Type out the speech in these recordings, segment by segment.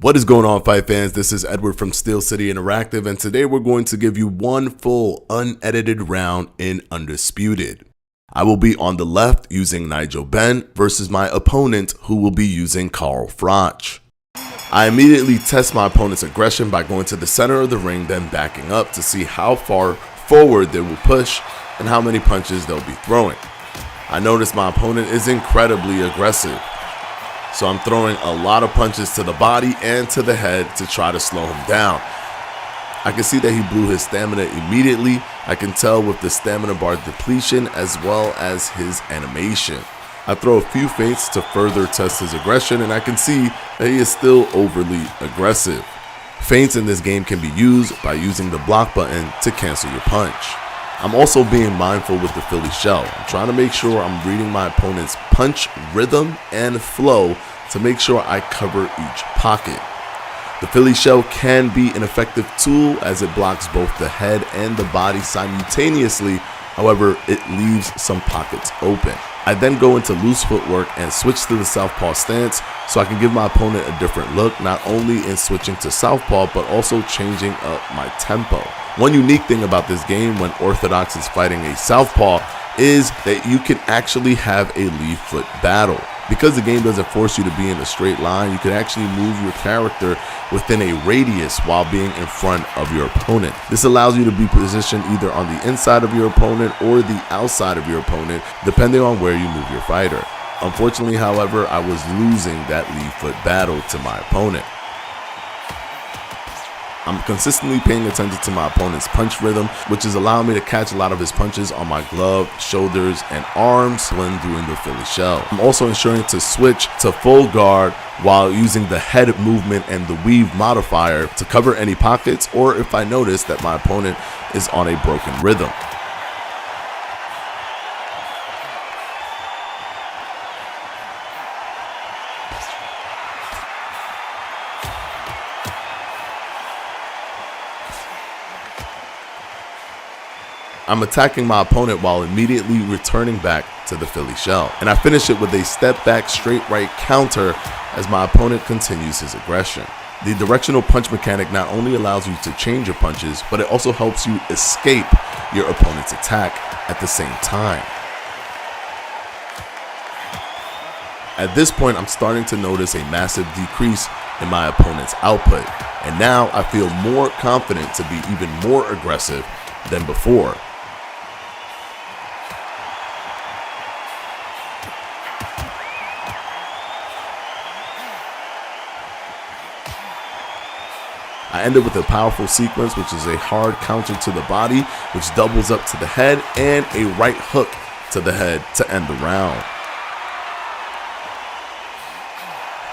What is going on, fight fans? This is Edward from Steel City Interactive, and today we're going to give you one full unedited round in Undisputed. I will be on the left using Nigel Benn versus my opponent, who will be using Carl Froch. I immediately test my opponent's aggression by going to the center of the ring, then backing up to see how far forward they will push and how many punches they'll be throwing. I notice my opponent is incredibly aggressive, so I'm throwing a lot of punches to the body and to the head to try to slow him down. I can see that he blew his stamina immediately. I can tell with the stamina bar depletion as well as his animation. I throw a few feints to further test his aggression, and I can see that he is still overly aggressive. Feints in this game can be used by using the block button to cancel your punch. I'm also being mindful with the Philly shell. I'm trying to make sure I'm reading my opponent's punch rhythm and flow to make sure I cover each pocket. The Philly shell can be an effective tool as it blocks both the head and the body simultaneously. However, it leaves some pockets open. I then go into loose footwork and switch to the southpaw stance so I can give my opponent a different look, not only in switching to southpaw but also changing up my tempo. One unique thing about this game when Orthodox is fighting a southpaw is that you can actually have a lead foot battle. Because the game doesn't force you to be in a straight line, you can actually move your character within a radius while being in front of your opponent. This allows you to be positioned either on the inside of your opponent or the outside of your opponent, depending on where you move your fighter. Unfortunately, however, I was losing that lead foot battle to my opponent. I'm consistently paying attention to my opponent's punch rhythm, which is allowing me to catch a lot of his punches on my glove, shoulders, and arms when doing the Philly shell. I'm also ensuring to switch to full guard while using the head movement and the weave modifier to cover any pockets or if I notice that my opponent is on a broken rhythm. I'm attacking my opponent while immediately returning back to the Philly shell. And I finish it with a step back straight right counter as my opponent continues his aggression. The directional punch mechanic not only allows you to change your punches, but it also helps you escape your opponent's attack at the same time. At this point, I'm starting to notice a massive decrease in my opponent's output. And now I feel more confident to be even more aggressive than before. I ended with a powerful sequence, which is a hard counter to the body, which doubles up to the head, and a right hook to the head to end the round.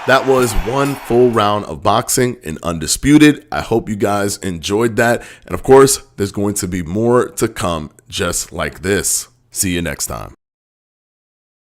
That was one full round of boxing in Undisputed. I hope you guys enjoyed that. And of course, there's going to be more to come just like this. See you next time.